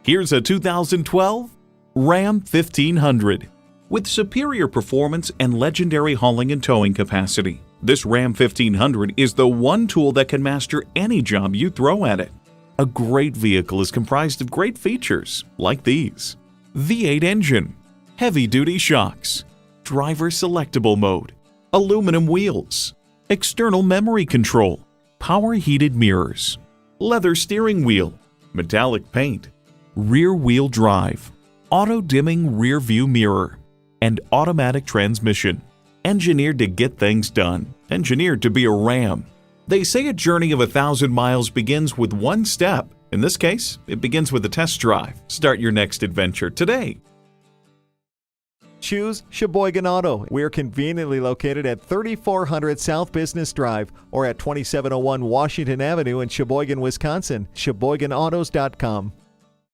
Here's a 2012 Ram 1500. With superior performance and legendary hauling and towing capacity, this Ram 1500 is the one tool that can master any job you throw at it. A great vehicle is comprised of great features like these: V8 engine, heavy-duty shocks, driver selectable mode, aluminum wheels, external memory control, power heated mirrors, leather steering wheel, metallic paint, rear wheel drive, auto dimming rear view mirror, and automatic transmission. Engineered to get things done. Engineered to be a Ram. They say a journey of 1,000 miles begins with one step. In this case, it begins with a test drive. Start your next adventure today. Choose Sheboygan Auto. We're conveniently located at 3400 South Business Drive or at 2701 Washington Avenue in Sheboygan, Wisconsin. SheboyganAutos.com.